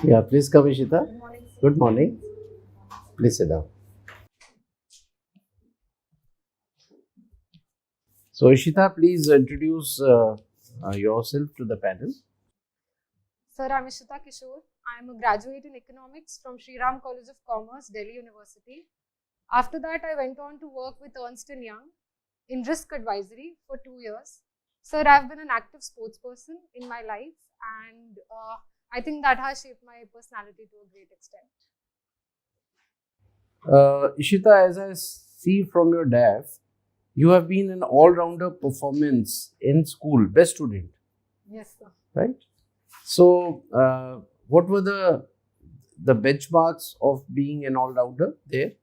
Yeah, please come, Ishita. Good morning, sir. Good morning. Please sit down. So, Ishita, please introduce yourself to the panel. Sir, I'm Ishita Kishore. I'm a graduate in economics from Sri Ram College of Commerce, Delhi University. After that, I went on to work with Ernst& Young in risk advisory for 2 years. Sir, I've been an active sports person in my life, and I think that has shaped my personality to a great extent. Ishita, as I see from your DAF, you have been an all-rounder performance in school, best student, Yes, sir. right? So, what were the benchmarks of being an all-rounder there?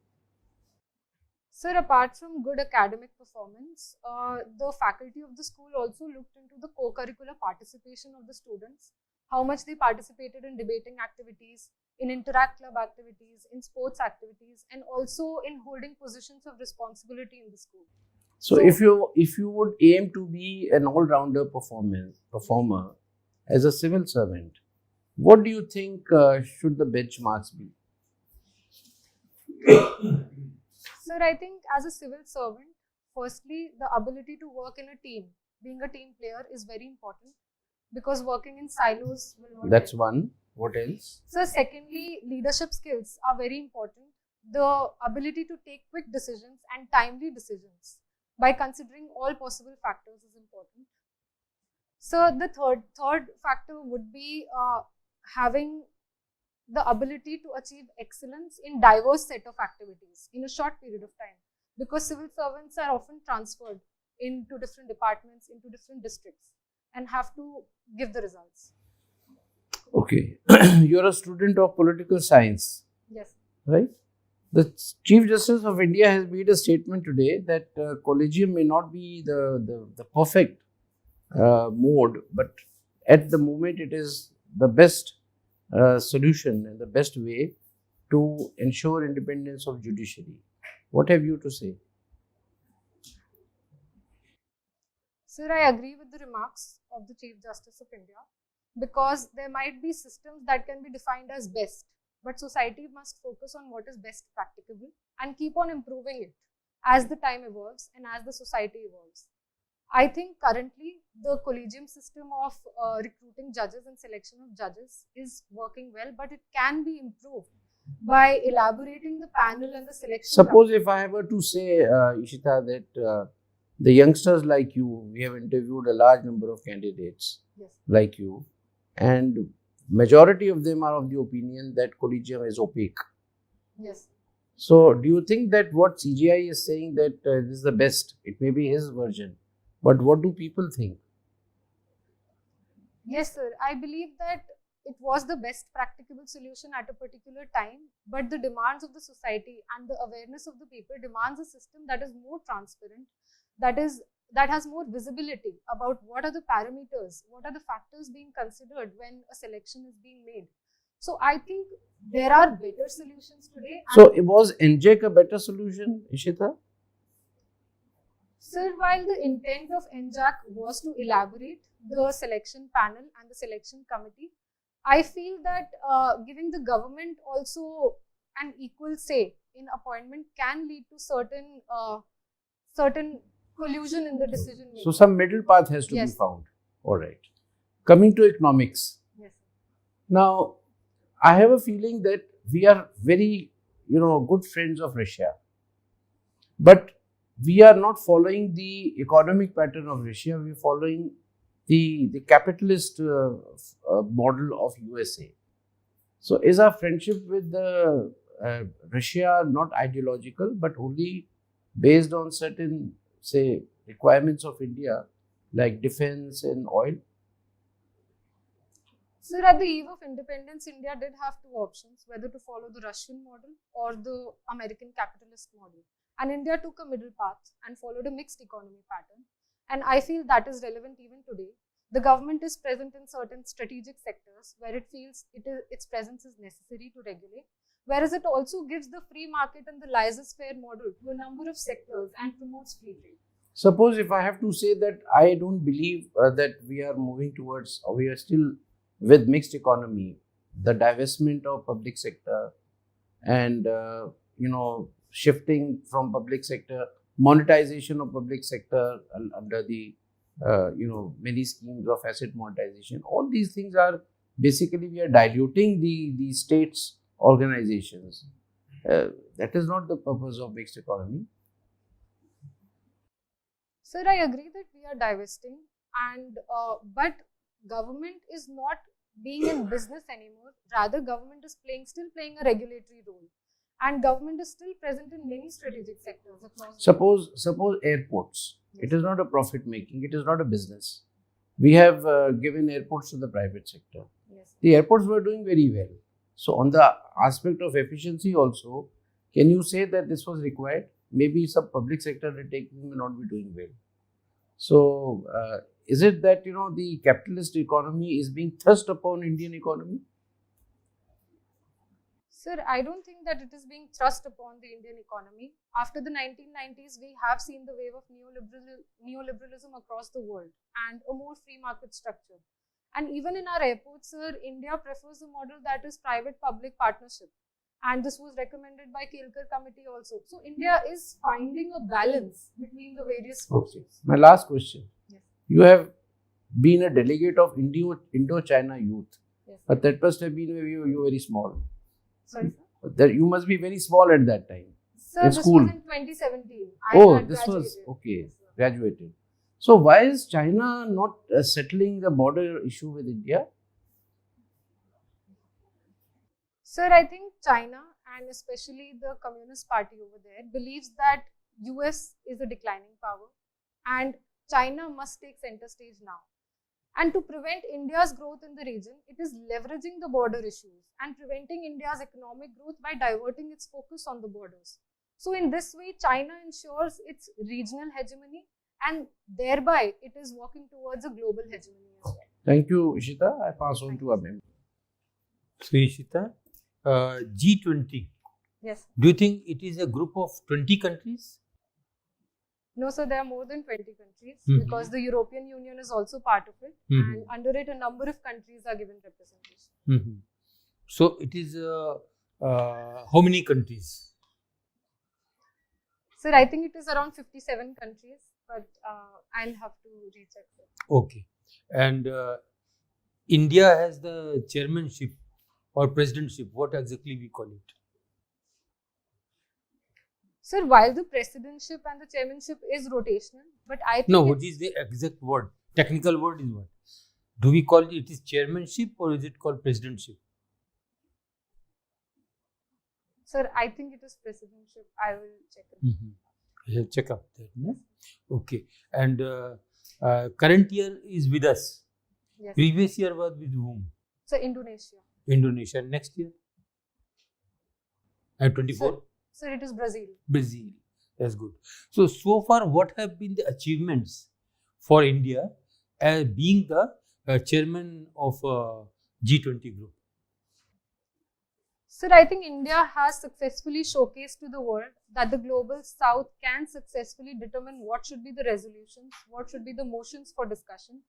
Sir, apart from good academic performance, the faculty of the school also looked into the co-curricular participation of the students, how much they participated in debating activities, in interact club activities, in sports activities, and also in holding positions of responsibility in the school. So, if you would aim to be an all-rounder performer as a civil servant, what do you think should the benchmarks be? Sir, I think as a civil servant, firstly, the ability to work in a team, being a team player is very important because working in silos will not That's help. one. What else? So, secondly, leadership skills are very important. The ability to take quick decisions and timely decisions by considering all possible factors is important. So, the third factor would be having the ability to achieve excellence in diverse set of activities in a short period of time, because civil servants are often transferred into different departments, into different districts, and have to give the results. Okay. You're a student of political science, Yes. right? The Chief Justice of India has made a statement today that collegium may not be the perfect mode, but at the moment it is the best solution and the best way to ensure independence of judiciary. What have you to say? Sir, I agree with the remarks of the Chief Justice of India, because there might be systems that can be defined as best, but society must focus on what is best practicable and keep on improving it as the time evolves and as the society evolves. I think currently the collegium system of recruiting judges and selection of judges is working well, but it can be improved by elaborating the panel and the selection. Suppose if I were to say, Ishita, that the youngsters like you, we have interviewed a large number of candidates Yes. like you, and majority of them are of the opinion that collegium is opaque. Yes. So, do you think that what CGI is saying that this is the best? It may be his version, but what do people think? Yes, sir. I believe that it was the best practicable solution at a particular time, but the demands of the society and the awareness of the people demands a system that is more transparent, that has more visibility about what are the parameters, what are the factors being considered when a selection is being made. So I think there are better solutions today. So, was NJEC a better solution, Ishita? Sir, while the intent of NJAC was to elaborate the selection panel and the selection committee, I feel that giving the government also an equal say in appointment can lead to certain collusion in the decision making. So, some middle path has to be Yes. found. All right. Coming to economics. Yes. Now, I have a feeling that we are very, good friends of Russia. But we are not following the economic pattern of Russia. We are following the capitalist model of USA. So, is our friendship with the Russia not ideological, but only based on certain, say, requirements of India, like defense and oil? Sir, at the eve of independence, India did have two options, whether to follow the Russian model or the American capitalist model. And India took a middle path and followed a mixed economy pattern. And I feel that is relevant even today. The government is present in certain strategic sectors where it feels its presence is necessary to regulate, whereas it also gives the free market and the laissez-faire model to a number of sectors and promotes free trade. Suppose if I have to say that I don't believe that we are moving towards, or we are still with mixed economy, the divestment of public sector and shifting from public sector, monetization of public sector under the many schemes of asset monetization. All these things are basically we are diluting the state's organizations. That is not the purpose of mixed economy. Sir, I agree that we are divesting, and but government is not being in business anymore. Rather, government is still playing a regulatory role, and government is still present in many strategic sectors across. Suppose airports. Yes. It is not a profit making. It is not a business. We have given airports to the private sector. Yes. The airports were doing very well. So on the aspect of efficiency also, can you say that this was required? Maybe some public sector undertaking may not be doing well. So is it that the capitalist economy is being thrust upon Indian economy? Sir, I don't think that it is being thrust upon the Indian economy. After the 1990s, we have seen the wave of neoliberalism across the world and a more free market structure. And even in our airports, sir, India prefers a model that is private-public partnership. And this was recommended by Kelkar committee also. So India is finding a balance between the various forces. Okay. My last question. Yes. You have been a delegate of Indo-China youth. Yes. But that must have been you were very small. Sorry, sir? That you must be very small at that time. Sir, this school. was in 2017. This was okay. Graduated. So why is China not settling the border issue with India? Sir, I think China and especially the Communist Party over there believes that US is a declining power and China must take center stage now. And to prevent India's growth in the region, it is leveraging the border issues and preventing India's economic growth by diverting its focus on the borders. So in this way, China ensures its regional hegemony and thereby it is walking towards a global hegemony as well. Thank you, Ishita. I pass on to Abhim. So, Ishita, G20. Yes. Do you think it is a group of 20 countries? No, sir, there are more than 20 countries because the European Union is also part of it and under it a number of countries are given representation. So, it is how many countries? Sir, I think it is around 57 countries, but I'll have to recheck it. Okay. And India has the chairmanship or presidentship. What exactly we call it? Sir, while the presidentship and the chairmanship is rotational, but I think no, what is the exact word? Technical word is what? Do we call it is chairmanship or is it called presidentship? Sir, I think it is presidentship. I will check it. I'll check up that. No? Okay. And current year is with us. Yes. Previous year was with whom? So Indonesia. Indonesia. Next year? At 24? Sir, it is Brazil. Brazil. That's good. So far, what have been the achievements for India as being the chairman of G20 group? Sir, I think India has successfully showcased to the world that the global south can successfully determine what should be the resolutions, what should be the motions for discussion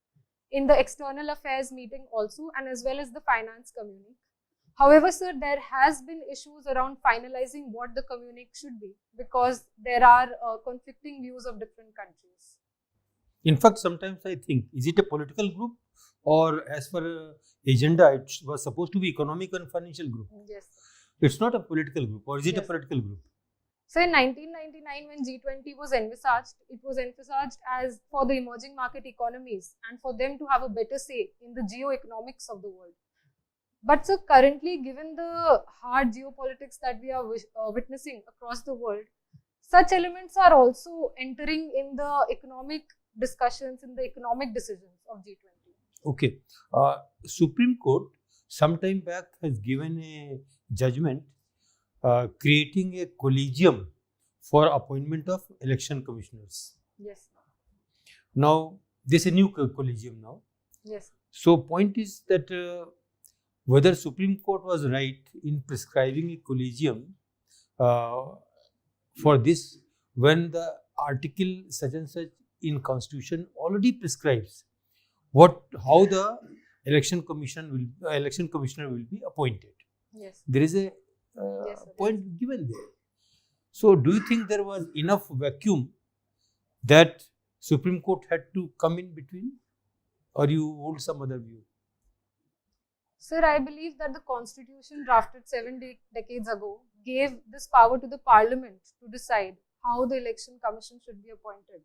in the external affairs meeting also and as well as the finance community. However, sir, there has been issues around finalizing what the communique should be because there are conflicting views of different countries. In fact, sometimes I think, is it a political group or as per agenda, it was supposed to be economic and financial group? Yes. It's not a political group or is it a political group? So in 1999 when G20 was envisaged, it was envisaged as for the emerging market economies and for them to have a better say in the geo-economics of the world. But so currently, given the hard geopolitics that we are witnessing across the world, such elements are also entering in the economic discussions, in the economic decisions of G20. Okay. Supreme Court sometime back has given a judgment creating a collegium for appointment of election commissioners. Yes. Now, there's a new collegium now. Yes. So, point is that whether Supreme Court was right in prescribing a collegium for this when the article such and such in Constitution already prescribes how the election commissioner will be appointed. Yes. There is a Yes, sir. point given there. So, do you think there was enough vacuum that Supreme Court had to come in between, or you hold some other view? Sir, I believe that the constitution drafted 7 decades ago gave this power to the parliament to decide how the election commission should be appointed.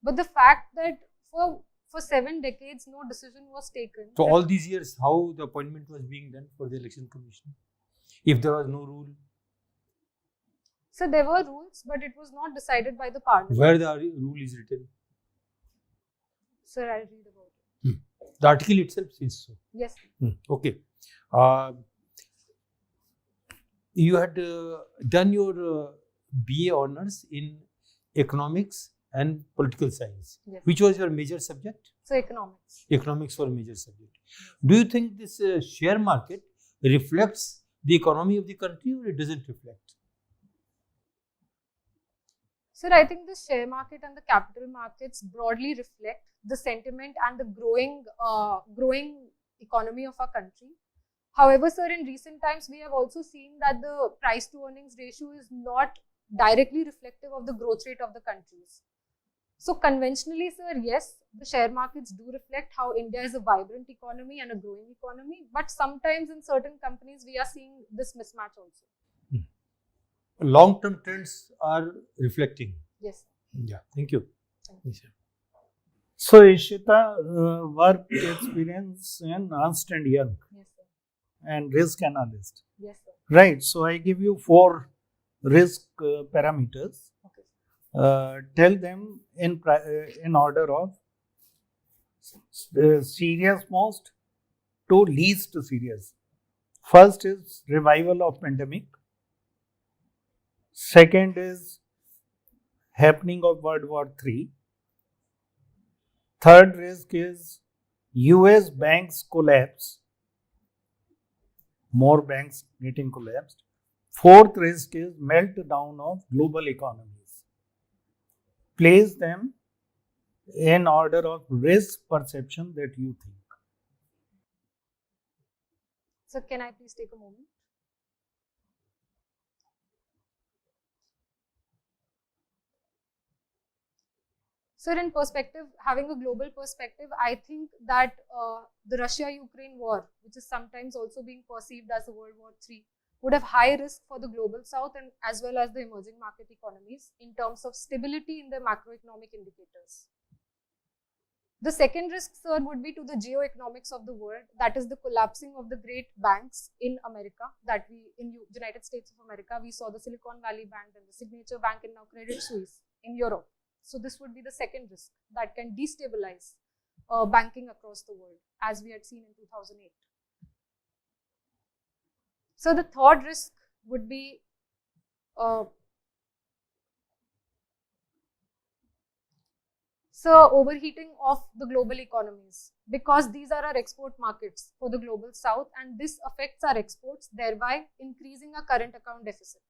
But the fact that for 7 decades no decision was taken. So, all these years, how the appointment was being done for the election commission? If there was no rule, So there were rules, but it was not decided by the parliament. where the rule is written? Sir, I'll read about it. The article itself says so. Yes. Okay. You had done your BA honors in economics and political science. Yes. Which was your major subject? So economics. Economics was a major subject. Do you think this share market reflects the economy of the country, or it doesn't reflect? Sir, I think the share market and the capital markets broadly reflect the sentiment and the growing economy of our country. However, sir, in recent times, we have also seen that the price to earnings ratio is not directly reflective of the growth rate of the countries. So conventionally, sir, yes, the share markets do reflect how India is a vibrant economy and a growing economy. But sometimes in certain companies, we are seeing this mismatch also. Long-term trends are reflecting. Yes. Yeah, thank you. Thank you. Yes, sir. So, Ishita, work experience in Ernst and Young Yes, sir. and risk analyst. Yes, sir. Right. So, I give you 4 risk parameters. Okay. Tell them in order of serious most to least serious. First is revival of pandemic. Second is happening of World War III. Third risk is US banks collapse. More banks getting collapsed. Fourth risk is meltdown of global economies. Place them in order of risk perception that you think. So can I please take a moment? So in perspective, having a global perspective, I think that the Russia-Ukraine war, which is sometimes also being perceived as a World War III, would have high risk for the global south and as well as the emerging market economies in terms of stability in their macroeconomic indicators. The second risk, sir, would be to the geoeconomics of the world, that is the collapsing of the great banks in America, that in United States of America, we saw the Silicon Valley Bank and the Signature Bank and now Credit Suisse in Europe. So this would be the second risk that can destabilize banking across the world, as we had seen in 2008. So the third risk would be overheating of the global economies, because these are our export markets for the global south, and this affects our exports, thereby increasing our current account deficit.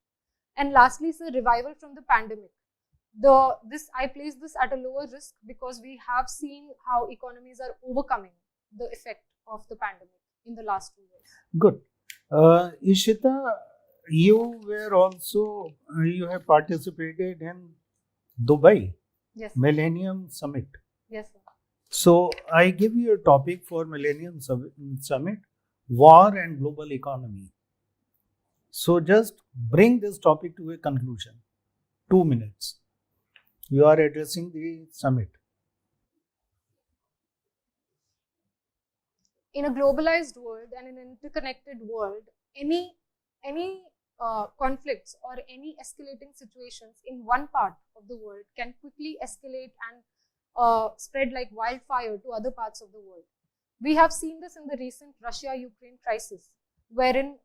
And lastly, sir, revival from the pandemic. I place this at a lower risk because we have seen how economies are overcoming the effect of the pandemic in the last 2 years. Good. Ishita, you have participated in Dubai Yes. Millennium Summit. Yes, sir. So I give you a topic for Millennium Summit, war and global economy. So just bring this topic to a conclusion. 2 minutes. You are addressing the summit. In a globalized world and in an interconnected world, any conflicts or any escalating situations in one part of the world can quickly escalate and spread like wildfire to other parts of the world. We have seen this in the recent Russia-Ukraine crisis, wherein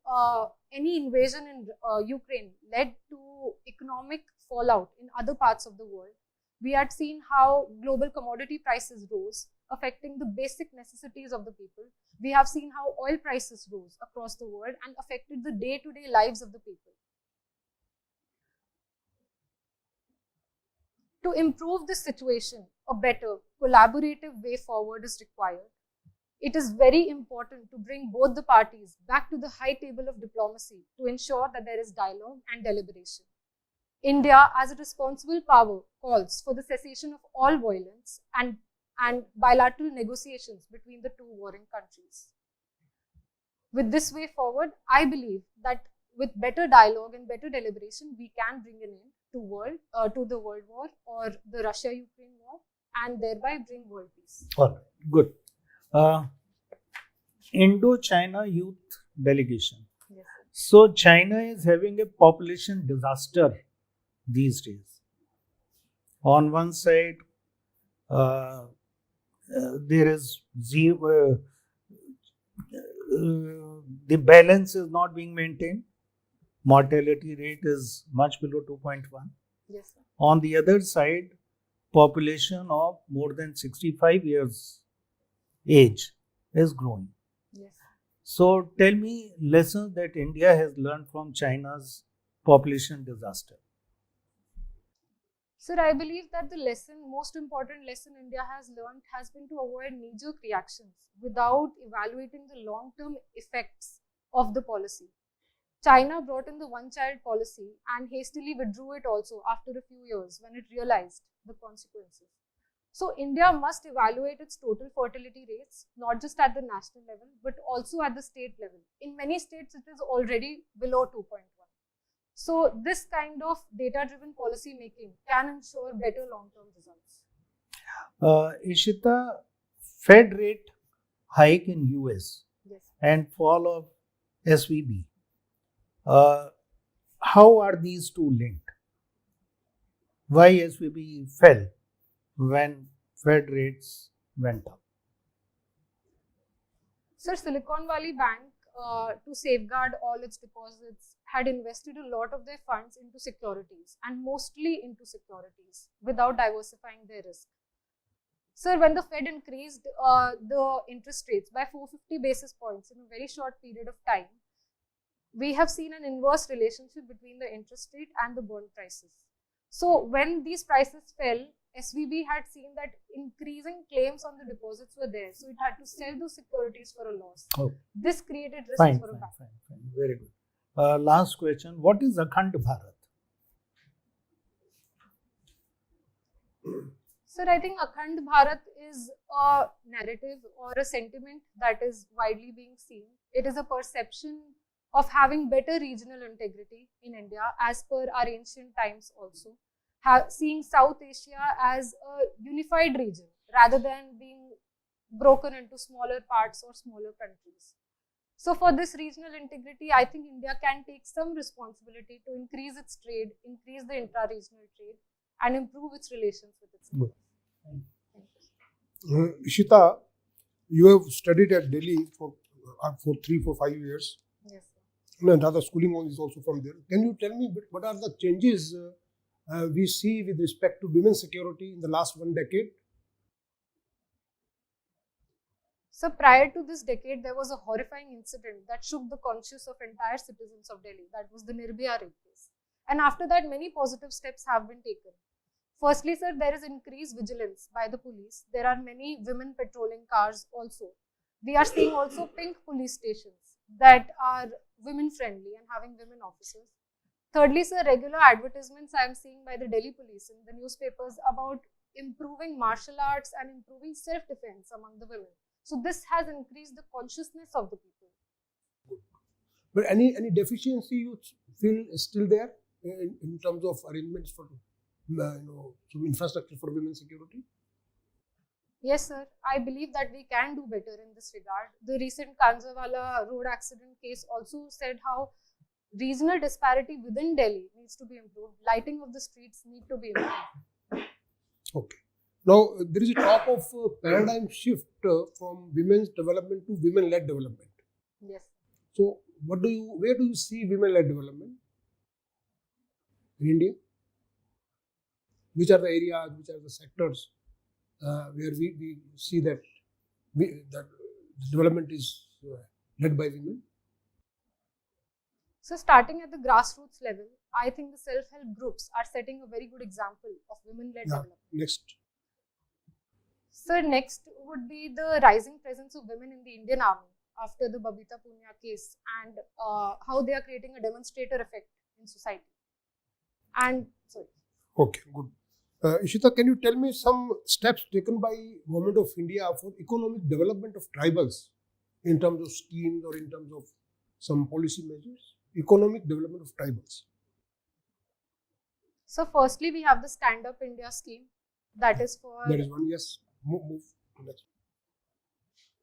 any invasion in Ukraine led to economic fallout in other parts of the world. We had seen how global commodity prices rose, affecting the basic necessities of the people. We have seen how oil prices rose across the world and affected the day-to-day lives of the people. To improve this situation, a better collaborative way forward is required. it is very important to bring both the parties back to the high table of diplomacy to ensure that there is dialogue and deliberation. India, as a responsible power, calls for the cessation of all violence and bilateral negotiations between the two warring countries. With this way forward, I believe that with better dialogue and better deliberation, we can bring an end to the World War or the Russia-Ukraine war, and thereby bring world peace. All right, good. Indo-China Youth Delegation. Yes. So China is having a population disaster these days. On one side, there is zero, the balance is not being maintained. Mortality rate is much below 2.1. Yes, sir. On the other side, population of more than 65 years age is growing. Yes. So tell me lessons that India has learned from China's population disaster. Sir, I believe that the most important lesson India has learned has been to avoid knee-jerk reactions without evaluating the long-term effects of the policy. China brought in the one-child policy and hastily withdrew it also after a few years when it realized the consequences. So India must evaluate its total fertility rates, not just at the national level, but also at the state level. In many states, it is already below 2.1. So this kind of data-driven policy making can ensure better long-term results. Ishita, Fed rate hike in US Yes. and fall of SVB. How are these two linked? Why SVB fell when Fed rates went up? Sir, Silicon Valley Bank, to safeguard all its deposits, had invested a lot of their funds into securities and mostly into securities without diversifying their risk. Sir, when the Fed increased the interest rates by 450 basis points in a very short period of time, we have seen an inverse relationship between the interest rate and the bond prices. So when these prices fell, SVB had seen that increasing claims on the deposits were there. So it had to sell those securities for a loss. Oh. This created risks Fine. for a bank. Very good. Last question. What is Akhand Bharat? Sir, I think Akhand Bharat is a narrative or a sentiment that is widely being seen. It is a perception of having better regional integrity in India as per our ancient times also. Seeing South Asia as a unified region rather than being broken into smaller parts or smaller countries. So for this regional integrity, I think India can take some responsibility to increase its trade, increase the intra-regional trade, and improve its relations with its neighbors. Ishita, you have studied at Delhi for 3, 4, 5 years. Yes, sir. And other schooling is also from there. Can you tell me what are the changes we see with respect to women's security in the last 1 decade? So prior to this decade, there was a horrifying incident that shook the conscience of entire citizens of Delhi. That was the Nirbhaya rape case. And after that, many positive steps have been taken. Firstly, sir, there is increased vigilance by the police. There are many women patrolling cars also. We are seeing also pink police stations that are women-friendly and having women officers. Thirdly, sir, regular advertisements I am seeing by the Delhi police in the newspapers about improving martial arts and improving self-defense among the women. So this has increased the consciousness of the people. But any deficiency you feel is still there in terms of arrangements for some infrastructure for women's security? Yes, sir. I believe that we can do better in this regard. The recent Kanjawala road accident case also said how regional disparity within Delhi needs to be improved. Lighting of the streets need to be improved. Okay. Now, there is a talk of paradigm shift from women's development to women-led development. Yes. So, where do you see women-led development in India? Which are the areas, which are the sectors where we see that that development is led by women? So starting at the grassroots level, I think the self-help groups are setting a very good example of women-led development. Next. So next would be the rising presence of women in the Indian Army after the Babita Punia case, and how they are creating a demonstrator effect in society. And sorry. Okay, good. Ishita, can you tell me some steps taken by Government of India for economic development of tribals in terms of schemes or in terms of some policy measures? Economic development of tribals. So firstly, we have the Stand Up India scheme, that is for. That is one. Yes. Move to next.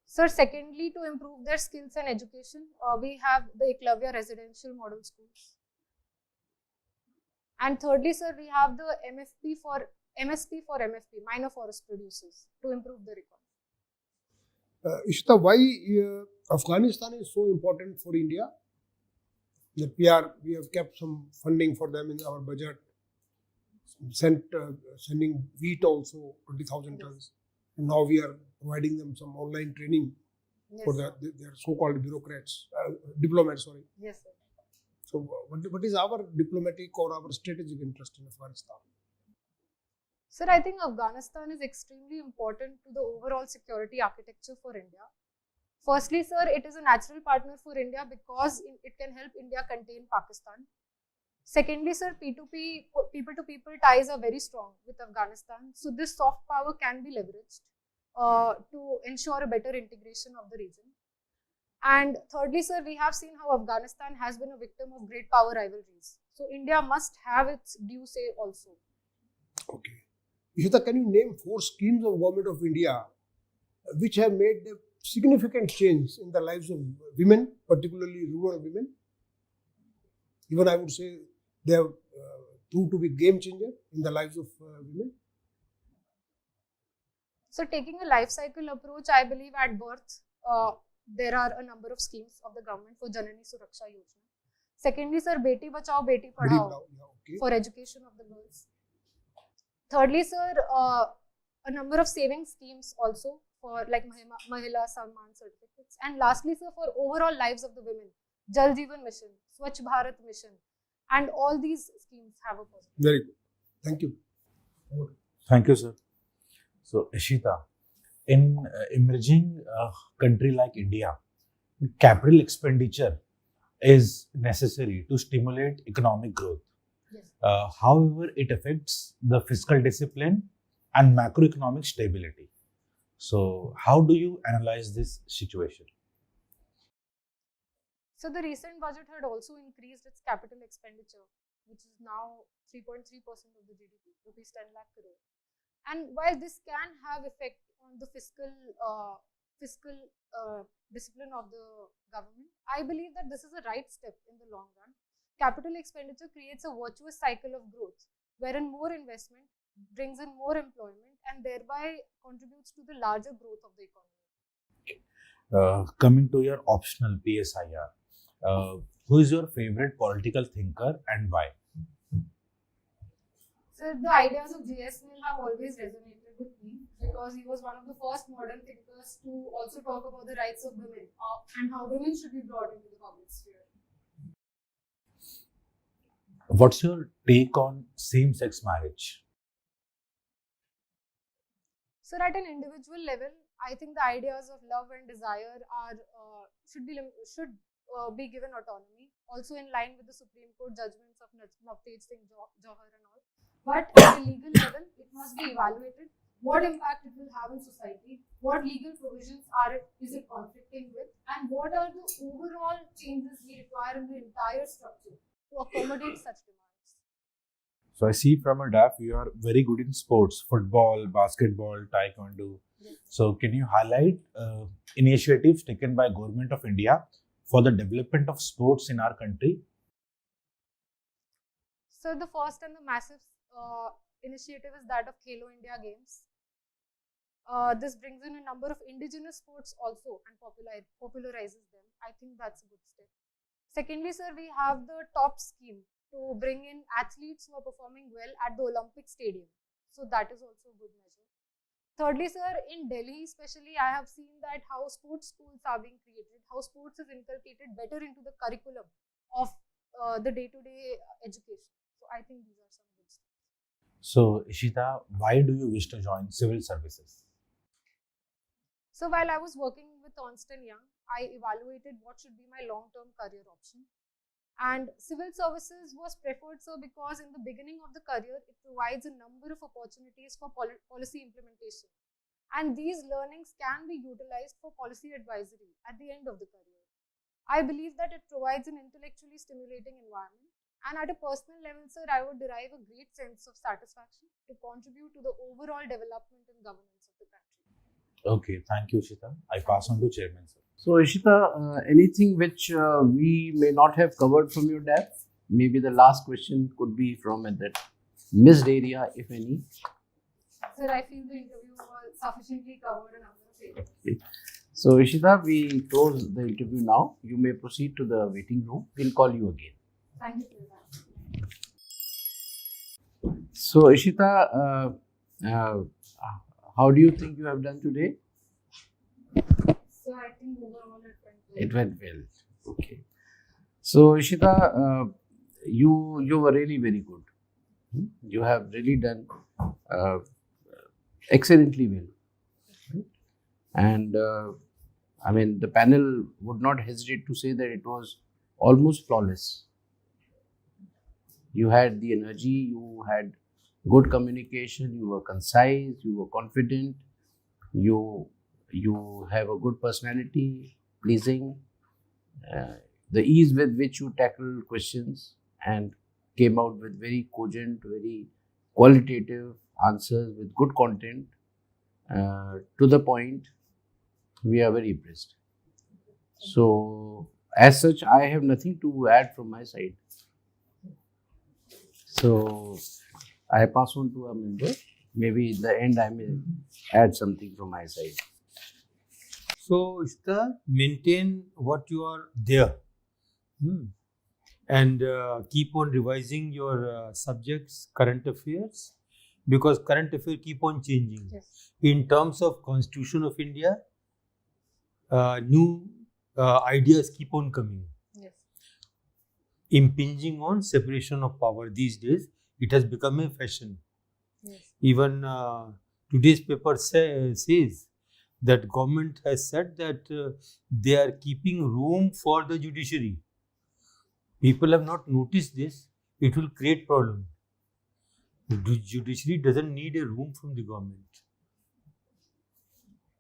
Sir, secondly, to improve their skills and education, we have the Eklavya residential model schools. And thirdly, sir, we have the MSP for MFP, minor forest producers, to improve the economy. Ishita, why Afghanistan is so important for India? That we have kept some funding for them in our budget. Sending wheat also 20,000 tons. And now we are providing them some online training for their so-called diplomats. Sorry. Yes, sir. So, what is our diplomatic or our strategic interest in Afghanistan? Sir, I think Afghanistan is extremely important to the overall security architecture for India. Firstly, sir, it is a natural partner for India because it can help India contain Pakistan. Secondly, sir, P2P, people-to-people ties are very strong with Afghanistan. So this soft power can be leveraged to ensure a better integration of the region. And thirdly, sir, we have seen how Afghanistan has been a victim of great power rivalries. So India must have its due say also. Okay. Ishita, can you name 4 schemes of Government of India which have made a significant change in the lives of women, particularly rural women? Even I would say they have proved to be game changer in the lives of women. So taking a life cycle approach, I believe at birth, there are a number of schemes of the government for Janani Suraksha Yojana. Secondly, sir, Beti Bachao, Beti Padhao for education of the girls. Thirdly, sir, a number of saving schemes also for like Mahila Samman certificates. And lastly, sir, for overall lives of the women, Jal Jeevan Mission, Swachh Bharat Mission, and all these schemes have a positive. Very good. Thank you. Thank you, sir. So, Ishita, in emerging country like India, capital expenditure is necessary to stimulate economic growth. Yes. However, it affects the fiscal discipline and macroeconomic stability. So, how do you analyze this situation? So the recent budget had also increased its capital expenditure, which is now 3.3% of the GDP, rupees 10 lakh crore. And while this can have effect on the fiscal discipline of the government, I believe that this is a right step in the long run. Capital expenditure creates a virtuous cycle of growth, wherein more investment brings in more employment and thereby contributes to the larger growth of the economy. Coming to your optional PSIR, who is your favorite political thinker and why? So the ideas of J.S. Mill have always resonated with me because he was one of the first modern thinkers to also talk about the rights of women and how women should be brought into the public sphere. What's your take on same-sex marriage? So at an individual level, I think the ideas of love and desire are should be given autonomy, also in line with the Supreme Court judgments of Navtej Singh Johar and all. But at a legal level, it must be evaluated what impact it will have in society, what legal provisions is it conflicting with, and what are the overall changes we require in the entire structure to accommodate such demands. So I see from a DAF you are very good in sports, football, basketball, taekwondo. Yes. So can you highlight initiatives taken by Government of India for the development of sports in our country? So the first and the massive initiative is that of Khelo India Games. This brings in a number of indigenous sports also and popularizes them. I think that's a good step. Secondly, sir, we have the top scheme to bring in athletes who are performing well at the Olympic Stadium. So that is also a good measure. Thirdly, sir, in Delhi especially, I have seen that how sports schools are being created, how sports is inculcated better into the curriculum of the day-to-day education. So I think these are some good steps. So Ishita, why do you wish to join civil services? So while I was working with Ernst & Young, I evaluated what should be my long-term career option. And civil services was preferred, sir, because in the beginning of the career, it provides a number of opportunities for policy implementation. And these learnings can be utilized for policy advisory at the end of the career. I believe that it provides an intellectually stimulating environment. And at a personal level, sir, I would derive a great sense of satisfaction to contribute to the overall development and governance of the country. Okay, thank you, Ishita. I pass on to Chairman, sir. So, Ishita, anything which we may not have covered from your depth? Maybe the last question could be from that missed area, if any. Sir, I feel the interview was sufficiently covered a number of areas. Okay. So, Ishita, we close the interview now. You may proceed to the waiting room. We'll call you again. Thank you for that. So, Ishita, how do you think you have done today? So I think overall It went well. Okay. So, Ishita, you were really very good. You have really done excellently well. And I mean, the panel would not hesitate to say that it was almost flawless. You had the energy, you had good communication, you were concise, you were confident, you have a good personality, pleasing, the ease with which you tackled questions and came out with very cogent, very qualitative answers with good content, to the point. We are very impressed. So, as such, I have nothing to add from my side. So, I pass on to a member. Maybe in the end, I may add something from my side. So, Ishita, maintain what you are there. And keep on revising your subjects, current affairs, because current affairs keep on changing. Yes. In terms of Constitution of India, new ideas keep on coming. Yes. Impinging on separation of power these days, it has become a fashion. Yes. Even today's paper says that government has said that they are keeping room for the judiciary. People have not noticed this. It will create problem. The judiciary doesn't need a room from the government.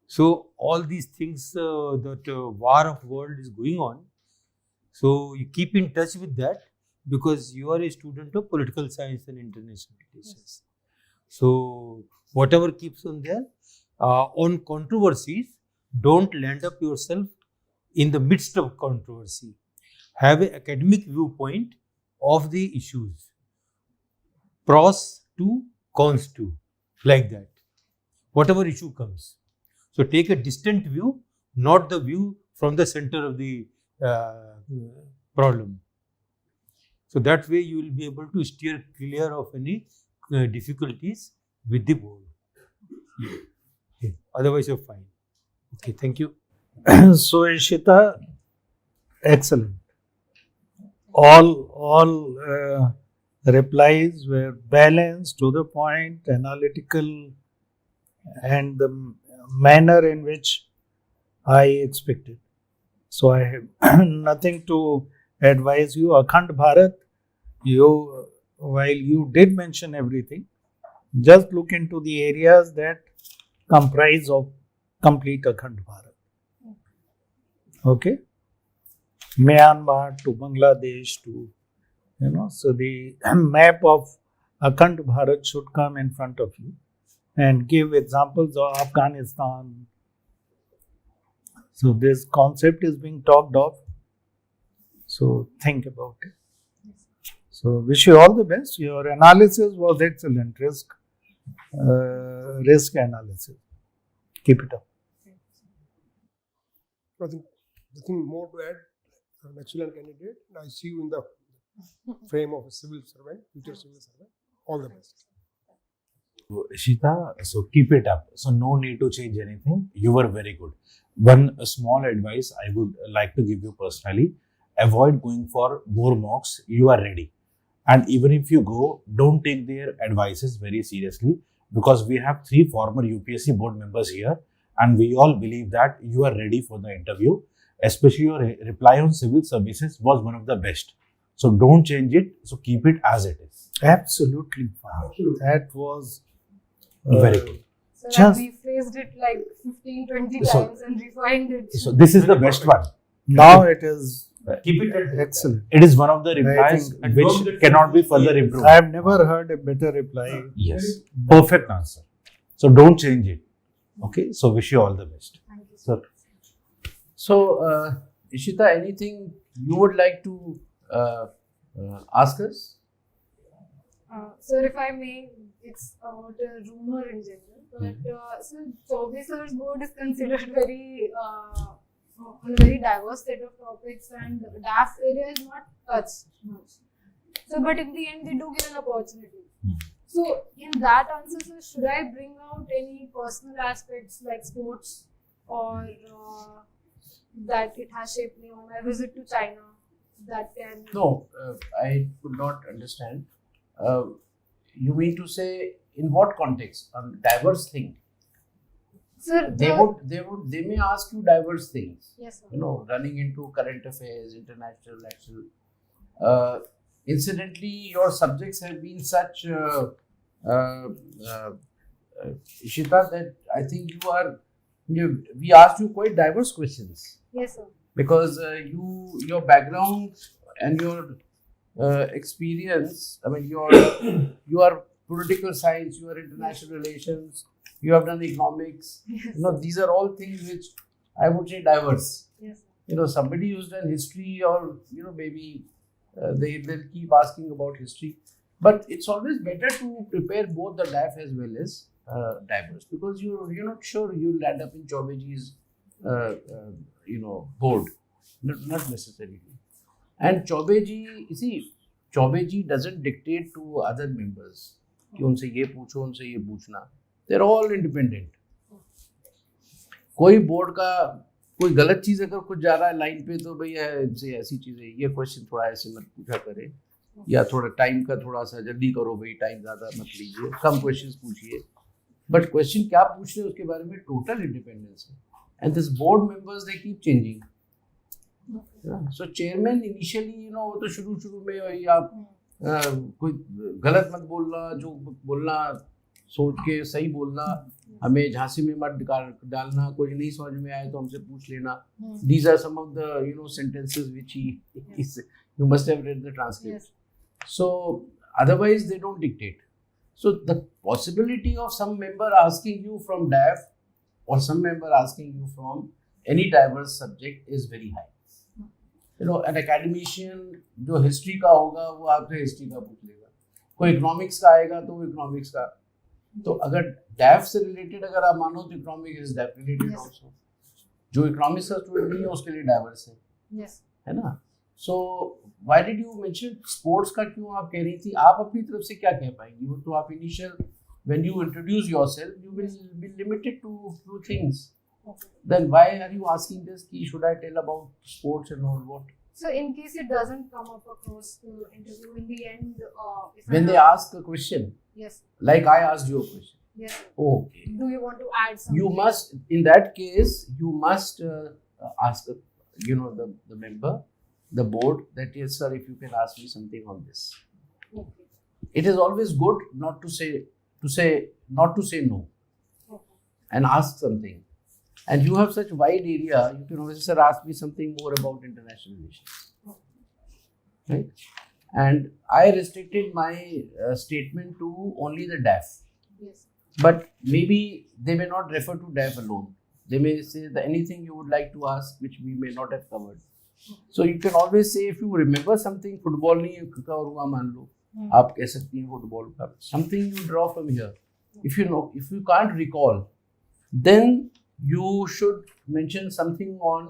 So all these things that war of world is going on. So you keep in touch with that because you are a student of political science and international relations. Yes. So whatever keeps on there, on controversies, don't land up yourself in the midst of controversy. Have an academic viewpoint of the issues. Pros to, cons to, like that. Whatever issue comes. So take a distant view, not the view from the center of the problem. So that way you will be able to steer clear of any difficulties with the board. Okay. Otherwise you're fine. Okay, thank you. So, Ishita, excellent. All replies were balanced, to the point, analytical, and the manner in which I expected. So I have nothing to advise you. Akhand Bharat, while you did mention everything, just look into the areas that comprise of complete Akhand Bharat. Okay? Myanmar to Bangladesh to, so the map of Akhand Bharat should come in front of you and give examples of Afghanistan. So this concept is being talked of. So think about it. So wish you all the best. Your analysis was excellent. Risk analysis. Keep it up. Nothing more to add. You're an excellent candidate. I see you in the frame of a civil servant, future civil servant. All the best. Ishita, so keep it up. So no need to change anything. You were very good. One small advice I would like to give you personally: avoid going for more mocks. You are ready, and even if you go, don't take their advices very seriously, because we have 3 former UPSC board members here, and we all believe that you are ready for the interview. Especially your reply on civil services was one of the best. So don't change it. So keep it as it is. Absolutely fine. Absolutely. That was Very good. So Just- I rephrased it like 15, 20 So- times and refined it. So this is the best one. Now it is Keep it at excellent. It is one of the replies think- And don't which get cannot be further confused. improved. I have never heard a better reply. Yes, perfect answer. So don't change it. Okay, so wish you all the best. Thank you. So So, Ishita, anything you would like to ask us? So if I may, it's about a rumor in general. But so Chaubey sir's board is considered very on a very diverse set of topics, and DAF area is not touched much. So, but in the end, they do give an opportunity. So, in that answer, sir, should I bring out any personal aspects like sports or that it has shaped me on my visit to China? That can No, I could not understand. You mean to say in what context? A diverse thing. Sir, They may ask you diverse things. yes, sir. You know, running into current affairs, international, national. Incidentally, your subjects have been such, Ishita, that I think we asked you quite diverse questions Yes, sir. because your background and your experience. I mean, you are political science, you are international relations, you have done economics. Yes, You know, these are all things which I would say diverse. yes, sir. You know, somebody who's done history or, you know, maybe they'll keep asking about history. But it's always better to prepare both the DAF as well as diverse, because you're not sure you'll land up in Chaubeji's, board. Not necessarily. And Chaubeji, you see, Chaubeji doesn't dictate to other members कि उनसे ये पूछो, उनसे ये पूछना. They're all independent. कोई board का कोई गलत चीज अगर कुछ जा रहा है लाइन पे तो भैया इनसे ऐसी चीजें ये क्वेश्चन थोड़ा ऐसे मत पूछा करे, या थोड़ा टाइम का थोड़ा सा जल्दी करो भाई, टाइम ज़्यादा मत लीजिए, कम क्वेश्चंस पूछिए. बट क्वेश्चन क्या पूछ रहे हैं उसके बारे में टोटल इंडिपेंडेंस है. And this board members they keep changing. So chairman initially वो तो शुरू में वही आप कोई गलत मत बोलना, जो बोलना सोच के सही बोलना, हमें झांसी में मत डालना, कोई नहीं समझ में आए तो हमसे पूछ लेना. These are some of the sentences which he you must have read the transcript. Yes. So otherwise they don't dictate. So the possibility of some member asking you from DAF or some member asking you from any diverse subject is very high. An academician जो history का होगा वो आपसे history का पूछ लेगा, कोई economics का आएगा तो वो इकोनॉमिक्स का. तो अगर डैफ से रिलेटेड अगर आप मानो तो इकोनॉमिक्स इज डैफ रिलेटेड आल्सो. जो इकोनॉमिक्स का स्टूडेंट नहीं है उसके लिए डाइवर्स है. Yes. है ना. So why did you mention sports का, क्यों आप कह रही थी? आप अपनी तरफ से क्या कह पाएंगी? वो तो आप initial when you introduce yourself you will be limited to few things. Okay. Then why are you asking this? Should I tell about sports and all what? So in case it doesn't come up across the interview in the end, if When I they have- ask a question, yes, like I asked you a question. yes. Okay. Do you want to add something? You must, in that case, you must ask, the member, the board, that yes, sir, if you can ask me something on this. Okay. It is always good not to say no, Okay. and ask something. And you have such wide area, you can always, sir, ask me something more about international relations. Right? And I restricted my statement to only the DAF. Yes. But maybe they may not refer to DAF alone. They may say that anything you would like to ask which we may not have covered. So you can always say, if you remember something, football नहीं का हुआ मान लो, आप कह सकती हैं football का. Something you draw from here. If you can't recall, then you should mention something on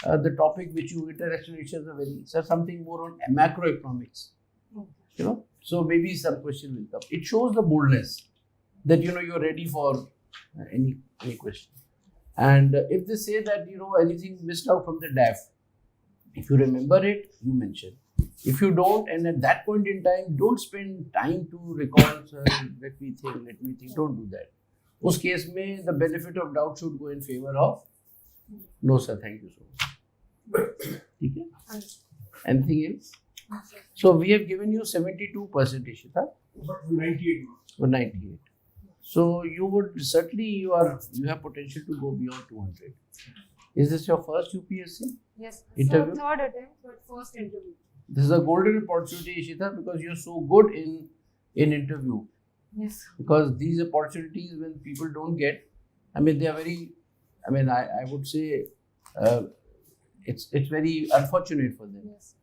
the topic which you international relations are very, something more on macroeconomics. So maybe some question will come. It shows the boldness that you're ready for any question. And if they say that anything missed out from the DAF, if you remember it, you mention. If you don't, and at that point in time, don't spend time to recall, sir, let me think, don't do that. उस case में the benefit of doubt should go in favor of no sir, thank you so much. ठीक है? Anything else? So we have given you 72%, Ishita, But 98 marks. or 98. So you would certainly you have potential to go beyond 200. Is this your first UPSC Yes. interview? So third attempt, but first interview. This is a golden opportunity, Ishita, because you're so good in interview. Yes. Because these opportunities when people don't get, I mean they are very, I mean I would say it's very unfortunate for them. Yes.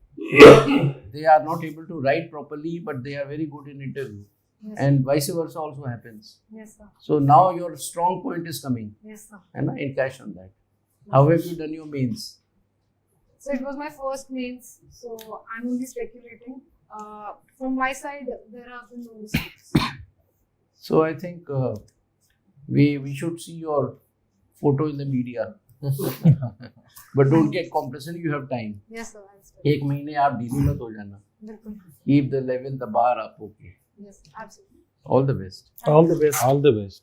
They are not able to write properly, but they are very good in interview, Yes. and vice versa also happens. Yes, sir. So now your strong point is coming, Yes, sir. and in cash on that. How have you done your mains? So it was my first mains, so I'm only speculating. From my side, there have been no mistakes. So I think we should see your photo in the media. But don't get complacent, you have time. Yes, sir. I'll study. एक महीने आप ढीली मत हो जाना. बिल्कुल. Keep the level, the bar up, okay. Yes, absolutely. All the best. All the best. All the best.